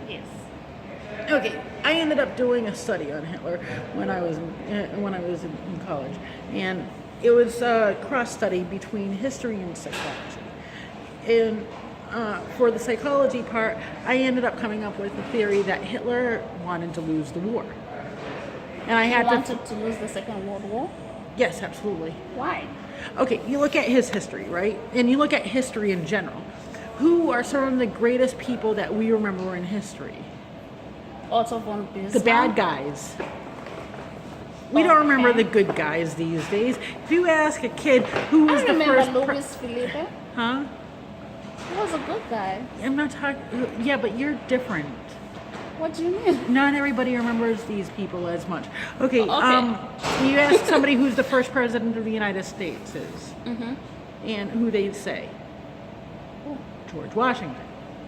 Yes. Okay, I ended up doing a study on Hitler when I was in college, and it was a cross study between history and psychology. And for the psychology part, I ended up coming up with the theory that Hitler wanted to lose the war, and I He had wanted to lose the Second World War. yes, absolutely. Why? Okay, you look at his history, right? And you look at history in general. Who are some of the greatest people that we remember in history? Otto von Bismarck. The bad guys. We don't remember the good guys these days. If you ask a kid who was I the remember first, Louis Philippe. huh? He was a good guy. I'm not talking. Yeah, but you're different. What do you mean? Not everybody remembers these people as much. Okay. Okay. You ask somebody who's the first president of the United States is, and who they say, Oh, George Washington.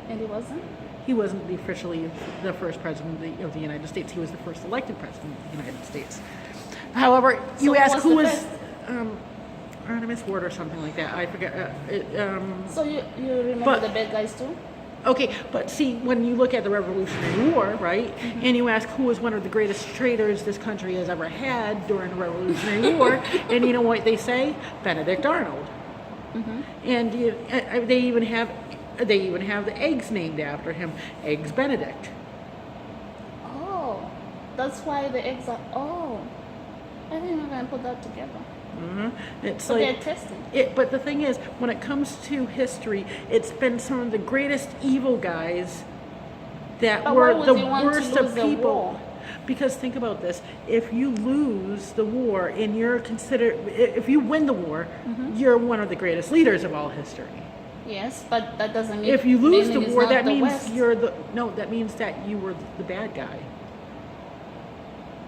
and he wasn't? He wasn't officially the first president of the United States. He was the first elected president of the United States. However, you who ask was who the was best? Artemis Ward or something like that. I forget. So you remember But- the bad guys too? Okay, but see, when you look at the Revolutionary War, right, and you ask who was one of the greatest traitors this country has ever had during the Revolutionary War, and you know what they say? Benedict Arnold. And they even have the eggs named after him, Eggs Benedict. Oh, that's why the eggs are. Oh, I didn't even put that together. It's So like they're tested. But the thing is, when it comes to history, it's been some of the greatest evil guys that But were why would the you want to worst lose of the people. war? Because think about this: if you lose the war and you're considered, if you win the war, you're one of the greatest leaders of all history. Yes, but that doesn't mean. If you lose the mean it's war, not that the means West. that means that you were the bad guy.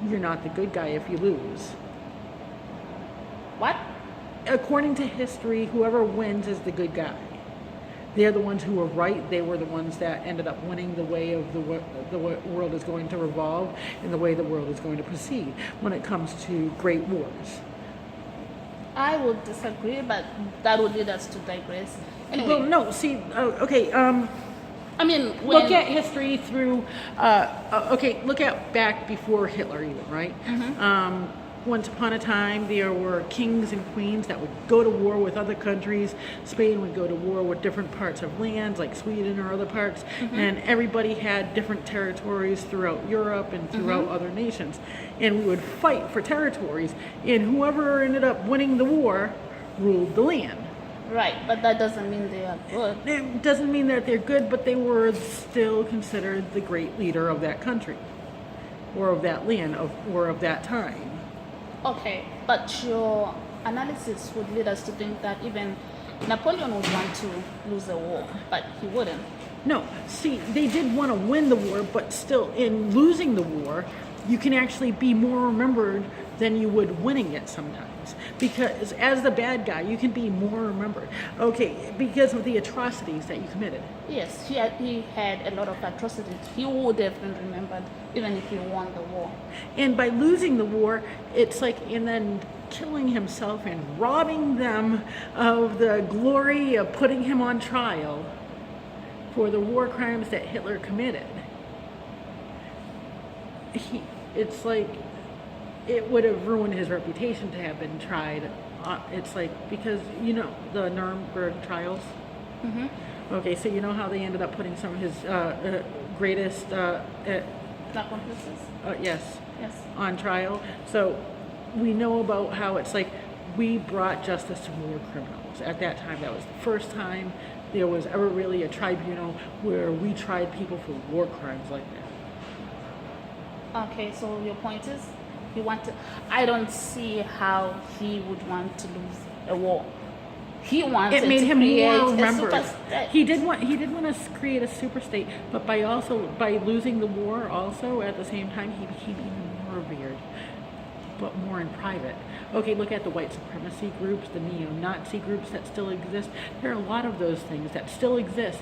You're not the good guy if you lose. What? According to history, whoever wins is the good guy. They're the ones who were right. They were the ones that ended up winning the way of the world is going to revolve and the way the world is going to proceed when it comes to great wars. I would disagree, but that would lead us to digress. Anyway, Well, no, see, okay, I mean, look at history through, look at back before Hitler even, right? Once upon a time, there were kings and queens that would go to war with other countries. Spain would go to war with different parts of lands, like Sweden or other parts, and everybody had different territories throughout Europe and throughout other nations. And we would fight for territories, and whoever ended up winning the war ruled the land. right, but that doesn't mean they are good. It doesn't mean that they're good, but they were still considered the great leader of that country, or of that land, or of that time. Okay, but your analysis would lead us to think that even Napoleon would want to lose the war, but he wouldn't. No, see, they did want to win the war, but still, in losing the war, you can actually be more remembered than you would winning it sometimes. Because as the bad guy, you can be more remembered. Okay, because of the atrocities that you committed. Yes, he had a lot of atrocities. He would have been remembered even if he won the war. And by losing the war, it's like, and then killing himself and robbing them of the glory of putting him on trial for the war crimes that Hitler committed. It's like, it would have ruined his reputation to have been tried. It's like, because, you know, the Nuremberg trials? Okay, so you know how they ended up putting some of his greatest, Accomplices? yes, Yes. on trial. So we know about how it's like we brought justice to war criminals. At that time, that was the first time there was ever really a tribunal where we tried people for war crimes like that. Okay, so your point is, you want to. I don't see how he would want to lose a war. He wanted It made to him create more a remembered. super state. He did want to create a super state, but by losing the war, also at the same time, he became even more revered, but more in private. Okay, look at the white supremacy groups, the neo-Nazi groups that still exist. There are a lot of those things that still exist.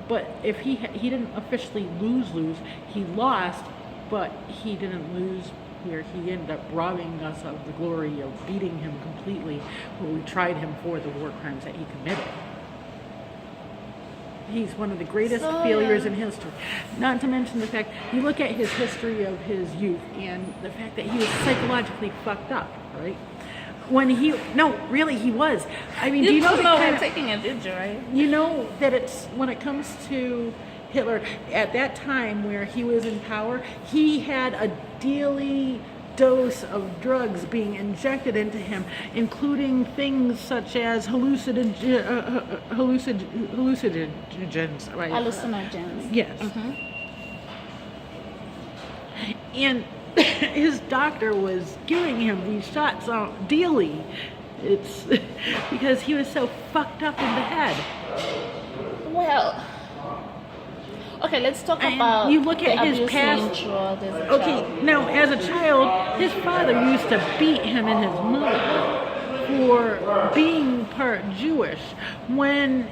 But if he didn't officially lose, he lost, but he didn't lose where he ended up robbing us of the glory of beating him completely, where we tried him for the war crimes that he committed. He's one of the greatest So, failures yeah. in history. Not to mention the fact, you look at his history of his youth and the fact that he was psychologically fucked up, right? When he, no, really, he was. I mean, do you know You the know kind we're of, taking a picture, right? you know that it's, when it comes to Hitler, at that time where he was in power, he had a daily dose of drugs being injected into him, including things such as hallucinogens. Right? Hallucinogens. Yes. And his doctor was giving him these shots daily. It's because he was so fucked up in the head. Well, okay, let's talk And about you look at the his abuse past- throughout as a Okay, child. now as a child, his father used to beat him and his mother for being part Jewish. When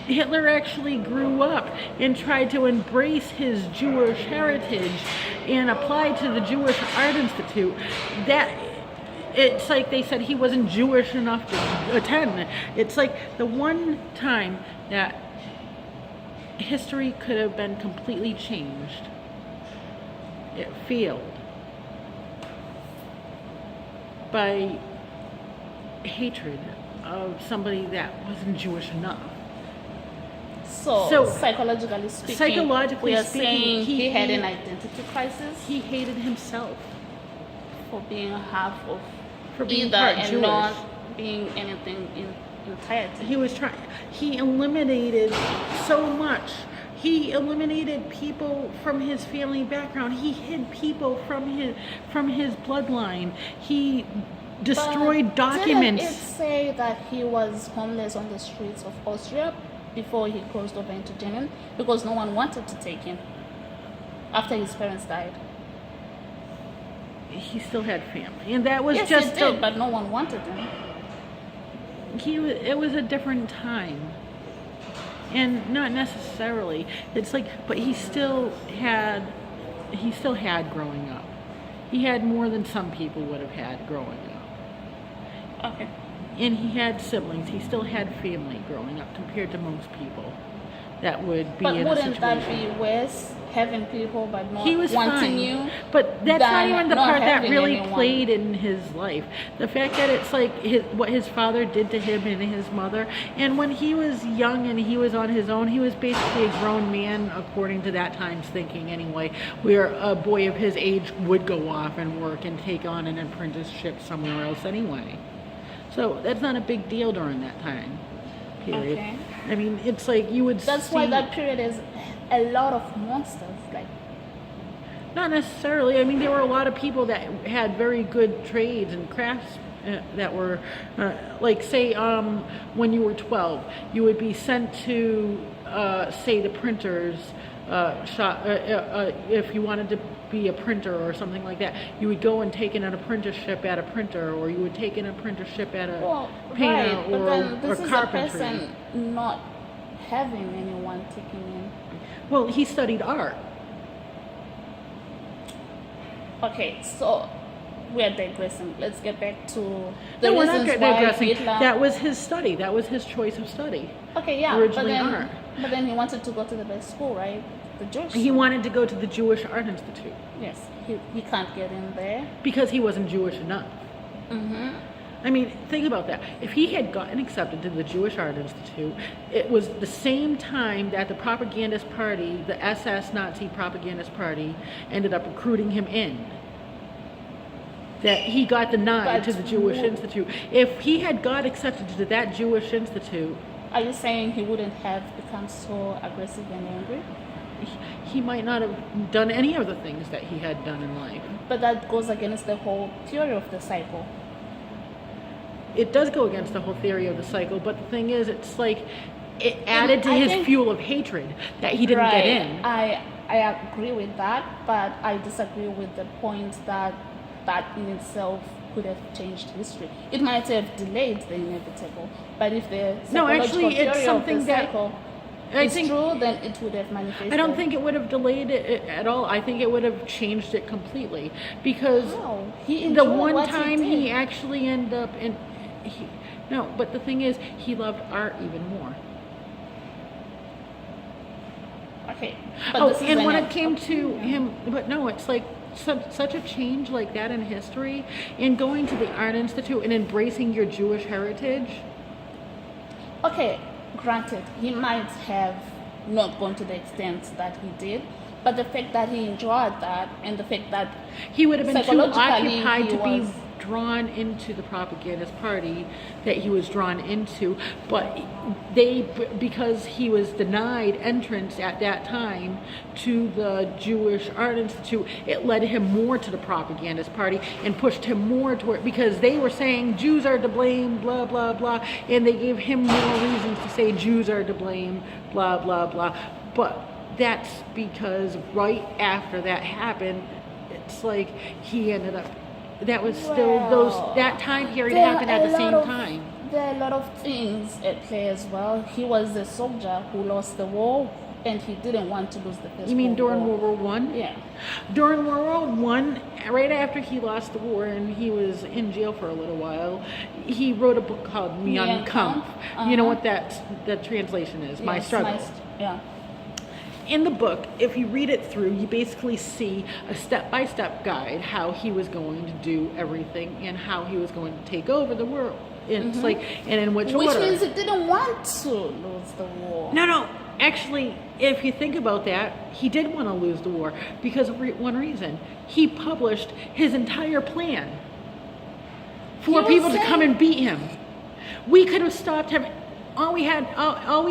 Hitler actually grew up and tried to embrace his Jewish heritage and applied to the Jewish Art Institute, that it's like they said he wasn't Jewish enough to attend. It's like the one time that history could have been completely changed. It failed by hatred of somebody that wasn't Jewish enough. So, psychologically speaking, psychologically we are speaking, saying he had he- an identity crisis He hated himself for being half of for being either part and Jewish. not being anything in entirety. He was trying. He eliminated so much. He eliminated people from his family background. He hid people from his bloodline. He destroyed But documents. Didn't it say that he was homeless on the streets of Austria before he crossed over into Germany because no one wanted to take him after his parents died? He still had family, and that was Yes, just he did, but no one wanted him. it was a different time, and not necessarily. It's like, but he still had growing up. He had more than some people would have had growing up. Okay. And he had siblings. He still had family growing up compared to most people that would be But in a wouldn't situation. that be worse, having people but not He was wanting fine, you? but that's not than even the not part that having really anyone? played in his life. The fact that it's like what his father did to him and his mother, and when he was young and he was on his own, he was basically a grown man according to that time's thinking anyway, where a boy of his age would go off and work and take on an apprenticeship somewhere else anyway. So that's not a big deal during that time period. Okay. I mean, it's like you would That's see... why that period is a lot of monsters. Like, Not necessarily. I mean, there were a lot of people that had very good trades and crafts that were, like, say, when you were 12, you would be sent to, say, the printer's shop. If you wanted to be a printer or something like that, you would go and take an apprenticeship at a printer, or you would take an apprenticeship at a well, painter right, but or, then this or is carpentry. a person not having anyone taking in. Well, he studied art. Okay, so we're digressing. Let's get back to the No, we're not reasons why digressing. Hitler. That was his study. That was his choice of study. Okay, yeah, originally art. but then he wanted to go to the best school, right? The Jewish. He wanted to go to the Jewish Art Institute Yes, he can't get in there. because he wasn't Jewish enough. Mm-hmm. I mean, think about that. If he had gotten accepted to the Jewish Art Institute, it was the same time that the propagandist party, the SS Nazi propagandist party, ended up recruiting him in. That he got the nod But to the Jewish would- Institute. If he had got accepted to that Jewish Institute, Are you saying he wouldn't have become so aggressive and angry? he might not have done any of the things that he had done in life. But that goes against the whole theory of the cycle. It does go against the whole theory of the cycle, but the thing is, it's like it added to I his think- fuel of hatred that he didn't get in. I agree with that, but I disagree with the point that that in itself could have changed history. It might have delayed the inevitable, but if the No, psychological actually, it's theory something of the that- cycle I is think- true, then it would have manifested. I don't think it would have delayed it at all. I think it would have changed it completely because No, he the enjoyed one what time he he did. actually ended up in, no, but the thing is, he loved art even more. Okay. But Oh, this is and when an it came to opinion. him, but no, it's like such a change like that in history, and going to the Art Institute and embracing your Jewish heritage. Okay, granted, he might have not gone to the extent that he did, but the fact that he enjoyed that and the fact that He would have been too psychologically occupied he to be was drawn into the propagandist party that he was drawn into, but because he was denied entrance at that time to the Jewish Art Institute, it led him more to the propagandist party and pushed him more toward, because they were saying Jews are to blame, blah blah blah, and they gave him more reasons to say Jews are to blame, blah blah blah. But that's because right after that happened, it's like he ended up, that was still that time period happened at the same time. There are a lot of things at play as well. He was a soldier who lost the war, and he didn't want to lose the first. You mean during War. World War One? Yeah. During World War One, right after he lost the war and he was in jail for a little while, he wrote a book called Mein Kampf. You know what that translation is? My Yes, Struggle. Yeah. In the book, if you read it through, you basically see a step-by-step guide how he was going to do everything and how he was going to take over the world. It's like, and in which order. Which means he didn't want to lose the war. No. Actually, if you think about that, he did want to lose the war because of one reason. He published his entire plan for people to come and beat him. We could have stopped him. All we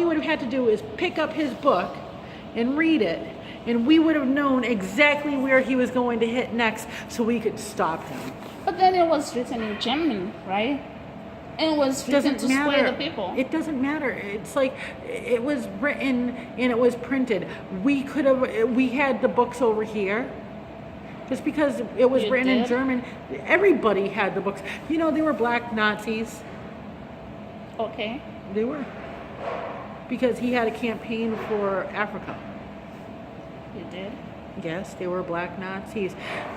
would have had to do is pick up his book and read it, and we would have known exactly where he was going to hit next, so we could stop him. But then it was written in German, right? And it was written to sway the people. It doesn't matter. It's like it was written and it was printed. We had the books over here. Just because it was written in German, everybody had the books. You know, they were black Nazis. Okay. They were. Because he had a campaign for Africa. You did? Yes, they were black Nazis.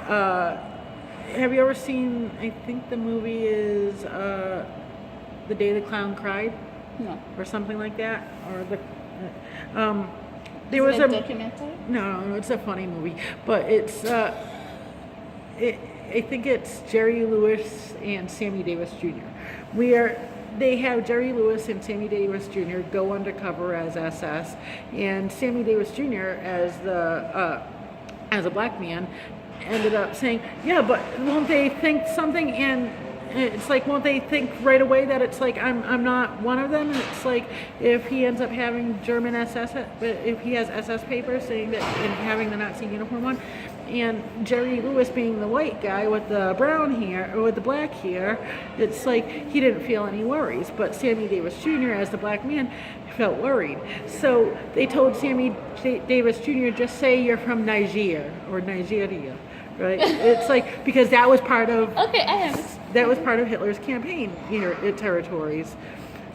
Have you ever seen, I think the movie is The Day the Clown Cried? No. Or something like that? Or there was was a documentary? No, it's a funny movie. But it's I think it's Jerry Lewis and Sammy Davis Jr. They have Jerry Lewis and Sammy Davis Jr. go undercover as SS, and Sammy Davis Jr. as a black man ended up saying, yeah, but won't they think something? And it's like, won't they think right away that it's like I'm not one of them? And it's like, if he ends up having German SS, if he has SS papers saying that, and having the Nazi uniform on, and Jerry Lewis being the white guy with the brown hair, or with the black hair, it's like he didn't feel any worries. But Sammy Davis Jr. as the black man felt worried. So they told Sammy Davis Jr. just say you're from Nigeria or Nigeria, right? It's like, because that was part of that was part of Hitler's campaign territories.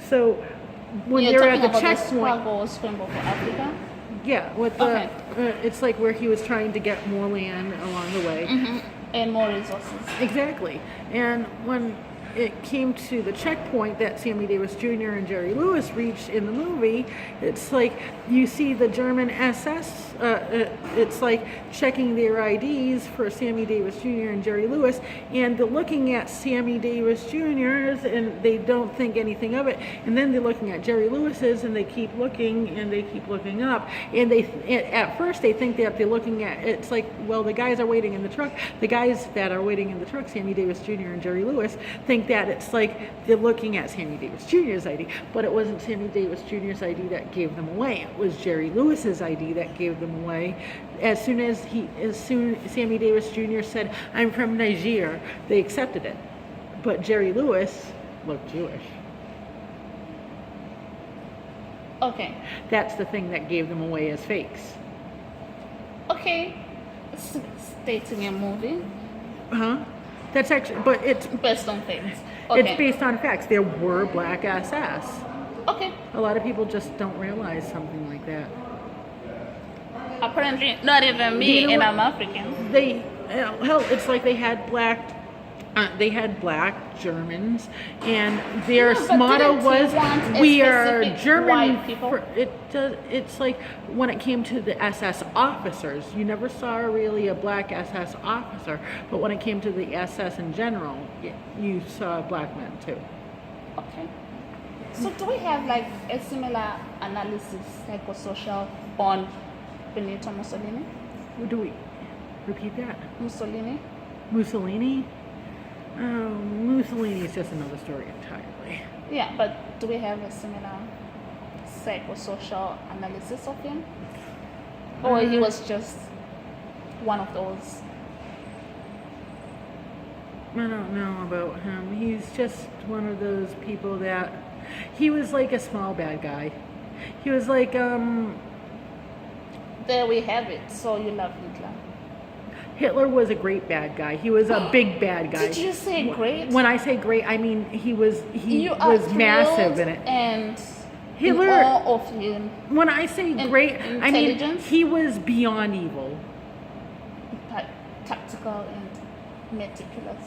So when You're they're at the talking about checkpoint, scramble for Africa. yeah, with the it's like where he was trying to get more land along the way. And more resources. Exactly. And when it came to the checkpoint that Sammy Davis Jr. and Jerry Lewis reached in the movie, it's like you see the German SS, it's like checking their IDs for Sammy Davis Jr. and Jerry Lewis, and they're looking at Sammy Davis Jr.'s and they don't think anything of it, and then they're looking at Jerry Lewis's and they keep looking and they keep looking up, and at first they think that they're looking at, it's like, well, the guys are waiting in the truck, the guys that are waiting in the truck, Sammy Davis Jr. and Jerry Lewis, think that it's like they're looking at Sammy Davis Jr.'s ID, but it wasn't Sammy Davis Jr.'s ID that gave them away. It was Jerry Lewis's ID that gave them away. As soon as Sammy Davis Jr. said, "I'm from Niger," they accepted it. But Jerry Lewis looked Jewish. Okay. That's the thing that gave them away as fakes. Okay. Stating a movie. That's actually, but it's based on things. Okay. It's based on facts. There were black SS. Okay. A lot of people just don't realize something like that. Apparently, not even me, and I'm African. Hell, it's like they had black They had black Germans, and their Yeah, but motto didn't was, he want a "We are specific German." white people? It's like when it came to the SS officers, you never saw really a black SS officer, but when it came to the SS in general, you saw black men too. Okay. So do we have like a similar analysis, psychosocial, on Benito Mussolini? Do we repeat that? Mussolini? Mussolini? Mussolini is just another story entirely. Yeah, but do we have a similar psychosocial analysis of him? Or he was just one of those? I don't know about him. He's just one of those people that he was like a small bad guy. He was like There we have it. So you love Hitler. Hitler was a great bad guy. He was a big bad guy. Did you say great? When I say great, I mean he was You are massive thrilled in it. And Hitler, in awe of him. when I say great, I mean Intelligence? he was beyond evil. Tactical and meticulous.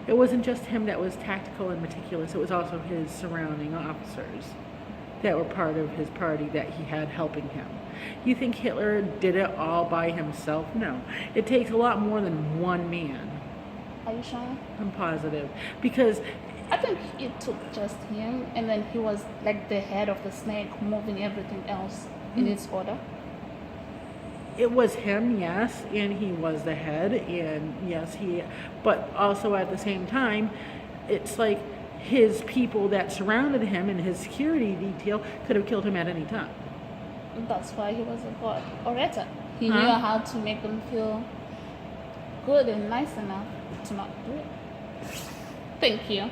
It wasn't just him that was tactical and meticulous. It was also his surrounding officers that were part of his party that he had helping him. You think Hitler did it all by himself? No. It takes a lot more than one man. Are you sure? I'm positive. Because I think it took just him, and then he was like the head of the snake, moving everything else in its order. it was him, yes, and he was the head, and yes, but also at the same time, it's like his people that surrounded him and his security detail could have killed him at any time. That's why he was a god orator. He knew how to make them feel good and nice enough to not do it. Thank you.